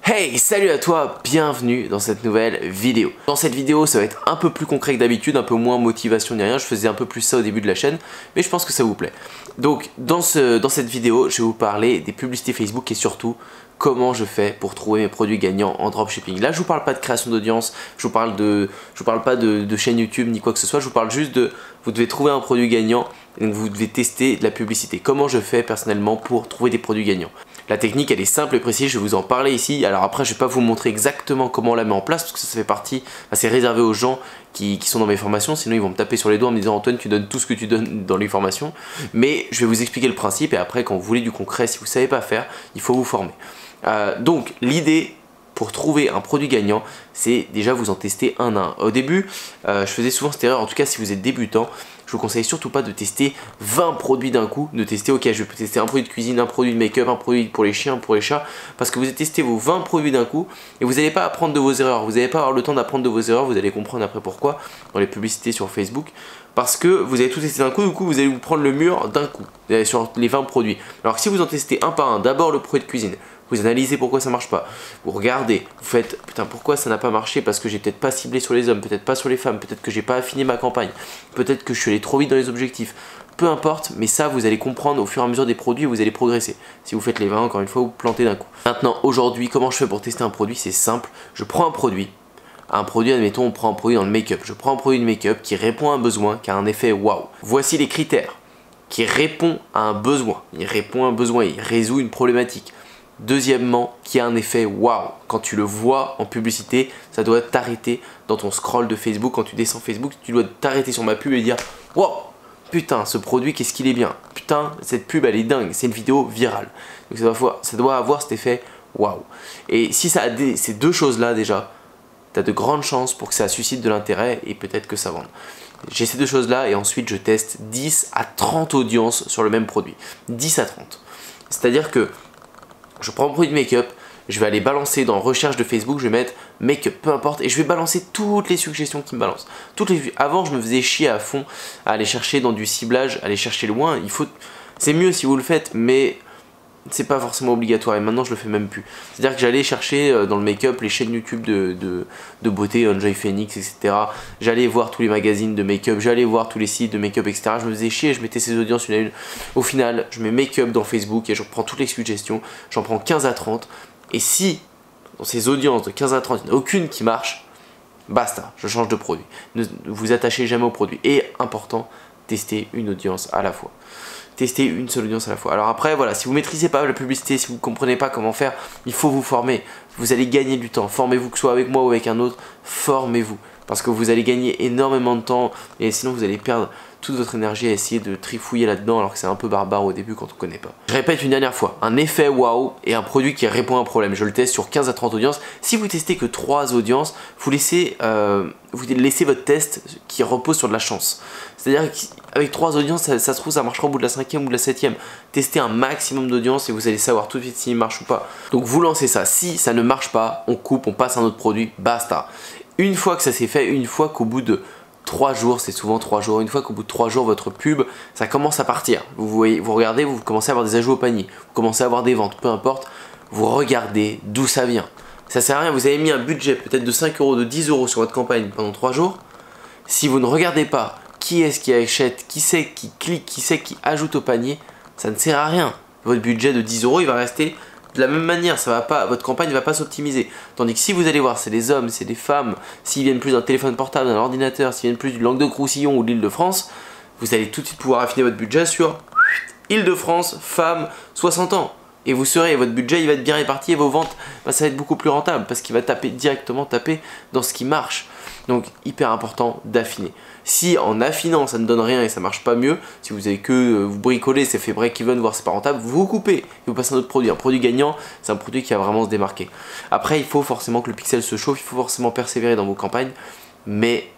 Hey, salut à toi, bienvenue dans cette nouvelle vidéo. Dans cette vidéo, ça va être un peu plus concret que d'habitude, un peu moins motivation ni rien, je faisais un peu plus ça au début de la chaîne, mais je pense que ça vous plaît. Donc, dans cette vidéo, je vais vous parler des publicités Facebook et surtout comment je fais pour trouver mes produits gagnants en dropshipping. Là, je vous parle pas de création d'audience, je vous parle pas de chaîne YouTube ni quoi que ce soit, je vous parle juste de vous devez trouver un produit gagnant et donc vous devez tester de la publicité. Comment je fais personnellement pour trouver des produits gagnants. La technique elle est simple et précise, je vais vous en parler ici. Alors après je vais pas vous montrer exactement comment on la met en place parce que ça fait partie, c'est réservé aux gens qui sont dans mes formations, sinon ils vont me taper sur les doigts en me disant Antoine tu donnes tout ce que tu donnes dans les formations. Mais je vais vous expliquer le principe et après quand vous voulez du concret, si vous savez pas faire, il faut vous former. Donc l'idée pour trouver un produit gagnant, c'est déjà vous en tester un à un. Au début, je faisais souvent cette erreur, en tout cas si vous êtes débutant, je vous conseille surtout pas de tester 20 produits d'un coup, de tester ok je vais tester un produit de cuisine, un produit de make-up, un produit pour les chiens, pour les chats, parce que vous allez tester vos 20 produits d'un coup et vous n'allez pas apprendre de vos erreurs, vous n'allez pas avoir le temps d'apprendre de vos erreurs, vous allez comprendre après pourquoi dans les publicités sur Facebook, parce que vous allez tout tester d'un coup, du coup vous allez vous prendre le mur d'un coup sur les 20 produits. Alors que si vous en testez un par un, d'abord le produit de cuisine, vous analysez pourquoi ça marche pas, vous regardez, vous faites putain pourquoi ça n'a pas marché, parce que j'ai peut-être pas ciblé sur les hommes, peut-être pas sur les femmes, peut-être que j'ai pas affiné ma campagne, peut-être que je suis allé trop vite dans les objectifs, peu importe, mais ça vous allez comprendre au fur et à mesure des produits et vous allez progresser. Si vous faites les 20, encore une fois, vous plantez d'un coup. Maintenant, aujourd'hui, comment je fais pour tester un produit? C'est simple, je prends un produit, admettons on prend un produit dans le make-up, je prends un produit de make-up qui répond à un besoin, qui a un effet waouh. Voici les critères, qui répond à un besoin, il résout une problématique. Deuxièmement, qui a un effet waouh. Quand tu le vois en publicité, ça doit t'arrêter dans ton scroll de Facebook. Quand tu descends Facebook, tu dois t'arrêter sur ma pub et dire waouh, putain, ce produit, qu'est-ce qu'il est bien. Putain, cette pub, elle est dingue. C'est une vidéo virale. Donc ça doit avoir cet effet waouh. Et si ça a ces deux choses-là déjà, tu as de grandes chances pour que ça suscite de l'intérêt et peut-être que ça vende. J'ai ces deux choses-là et ensuite je teste 10 à 30 audiences sur le même produit. 10 à 30. C'est-à-dire que je prends un produit de make-up, je vais aller balancer dans recherche de Facebook, je vais mettre make-up, peu importe, et je vais balancer toutes les suggestions qui me balancent. Avant, je me faisais chier à fond à aller chercher dans du ciblage, aller chercher loin. C'est mieux si vous le faites, mais c'est pas forcément obligatoire et maintenant je le fais même plus. C'est-à-dire que j'allais chercher dans le make-up les chaînes YouTube de beauté, Enjoy Phoenix, etc. J'allais voir tous les magazines de make-up, j'allais voir tous les sites de make-up, etc. Je me faisais chier, je mettais ces audiences une à une. Au final, je mets make-up dans Facebook et je reprends toutes les suggestions, j'en prends 15 à 30. Et si dans ces audiences de 15 à 30, il n'y en a aucune qui marche, basta, je change de produit. Ne vous attachez jamais au produit. Et important, tester une audience à la fois. Tester une seule audience à la fois. Alors après, voilà, si vous ne maîtrisez pas la publicité, si vous ne comprenez pas comment faire, il faut vous former. Vous allez gagner du temps. Formez-vous, que ce soit avec moi ou avec un autre, formez-vous. Parce que vous allez gagner énormément de temps et sinon vous allez perdre toute votre énergie à essayer de trifouiller là-dedans alors que c'est un peu barbare au début quand on ne connaît pas. Je répète une dernière fois, un effet waouh et un produit qui répond à un problème. Je le teste sur 15 à 30 audiences. Si vous testez que 3 audiences, vous laissez votre test qui repose sur de la chance. C'est-à-dire qu'avec 3 audiences, ça se trouve ça marchera au bout de la 5e ou de la 7e. Testez un maximum d'audience et vous allez savoir tout de suite s'il marche ou pas. Donc vous lancez ça. Si ça ne marche pas, on coupe, on passe à un autre produit, basta. Une fois que ça s'est fait, une fois qu'au bout de 3 jours, c'est souvent 3 jours, une fois qu'au bout de 3 jours, votre pub, ça commence à partir. Vous regardez, vous commencez à avoir des ajouts au panier, vous commencez à avoir des ventes, peu importe, vous regardez d'où ça vient. Ça sert à rien, vous avez mis un budget peut-être de 5 euros, de 10 euros sur votre campagne pendant 3 jours. Si vous ne regardez pas qui est-ce qui achète, qui c'est qui clique, qui c'est qui ajoute au panier, ça ne sert à rien. Votre budget de 10 euros, il va rester de la même manière, votre campagne ne va pas s'optimiser. Tandis que si vous allez voir, c'est des hommes, c'est des femmes, s'ils viennent plus d'un téléphone portable, d'un ordinateur, s'ils viennent plus du Languedoc-Roussillon ou de l'Île-de-France, vous allez tout de suite pouvoir affiner votre budget sur Île-de-France, femmes, 60 ans. Et votre budget il va être bien réparti et vos ventes, ça va être beaucoup plus rentable parce qu'il va directement taper dans ce qui marche. Donc hyper important d'affiner. Si en affinant ça ne donne rien et ça marche pas mieux, si vous avez que vous bricolez, c'est fait break-even, voire c'est pas rentable, vous coupez et vous passez à un autre produit. Un produit gagnant, c'est un produit qui va vraiment se démarquer. Après, il faut forcément que le pixel se chauffe, il faut forcément persévérer dans vos campagnes. Mais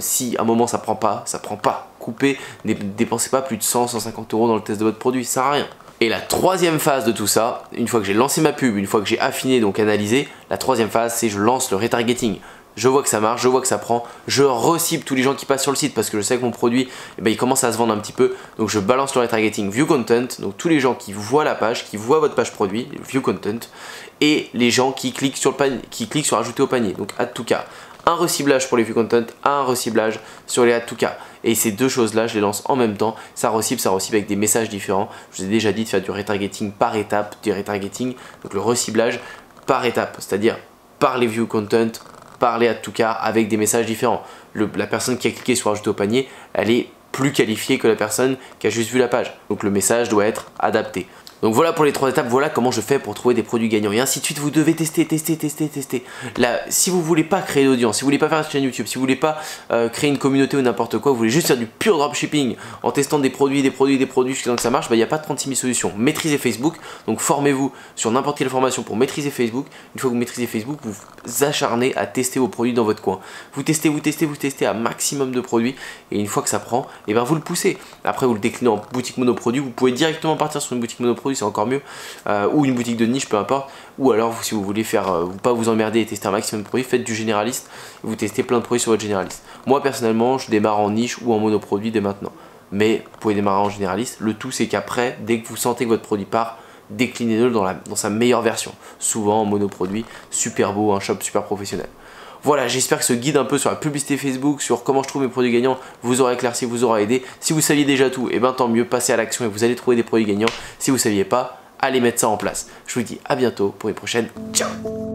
si à un moment ça prend pas, ça prend pas. Coupez, ne dépensez pas plus de 100-150 euros dans le test de votre produit, ça sert à rien. Et la troisième phase de tout ça, une fois que j'ai lancé ma pub, une fois que j'ai affiné, donc analysé, la troisième phase c'est je lance le retargeting. je vois que ça marche, je vois que ça prend, je recible tous les gens qui passent sur le site parce que je sais que mon produit, il commence à se vendre un petit peu, donc je balance le retargeting view content, donc tous les gens qui voient la page, qui voient votre page produit, view content, et les gens qui cliquent sur le panier, qui cliquent sur ajouter au panier, donc add to cart. Un reciblage pour les view content, un reciblage sur les add to cart. Et ces deux choses là, je les lance en même temps, ça recible avec des messages différents. Je vous ai déjà dit de faire du retargeting par étape, du retargeting, donc le reciblage par étape, c'est-à-dire par les view content, par les add to cart avec des messages différents. La personne qui a cliqué sur ajouter au panier, elle est plus qualifiée que la personne qui a juste vu la page. Donc le message doit être adapté. Donc voilà pour les 3 étapes, voilà comment je fais pour trouver des produits gagnants et ainsi de suite. Vous devez tester. Là, si vous voulez pas créer d'audience, si vous voulez pas faire une chaîne YouTube, si vous voulez pas créer une communauté ou n'importe quoi, vous voulez juste faire du pur dropshipping en testant des produits jusqu'à ce que ça marche, il n'y a pas 36 000 solutions. Maîtrisez Facebook, donc formez-vous sur n'importe quelle formation pour maîtriser Facebook. Une fois que vous maîtrisez Facebook, vous vous acharnez à tester vos produits dans votre coin. Vous testez un maximum de produits et une fois que ça prend, et ben vous le poussez. Après vous le déclinez en boutique monoproduit, vous pouvez directement partir sur une boutique monoproduit, c'est encore mieux, ou une boutique de niche, peu importe, ou alors si vous voulez faire pas vous emmerder et tester un maximum de produits, faites du généraliste, vous testez plein de produits sur votre généraliste. Moi personnellement je démarre en niche ou en monoproduit dès maintenant, mais vous pouvez démarrer en généraliste. Le tout c'est qu'après, dès que vous sentez que votre produit part, déclinez-le dans sa meilleure version, souvent en monoproduit, super beau, un shop super professionnel. Voilà, j'espère que ce guide un peu sur la publicité Facebook, sur comment je trouve mes produits gagnants, vous aura éclairci, vous aura aidé. Si vous saviez déjà tout, et ben tant mieux, passez à l'action et vous allez trouver des produits gagnants. Si vous ne saviez pas, allez mettre ça en place. Je vous dis à bientôt pour une prochaine. Ciao!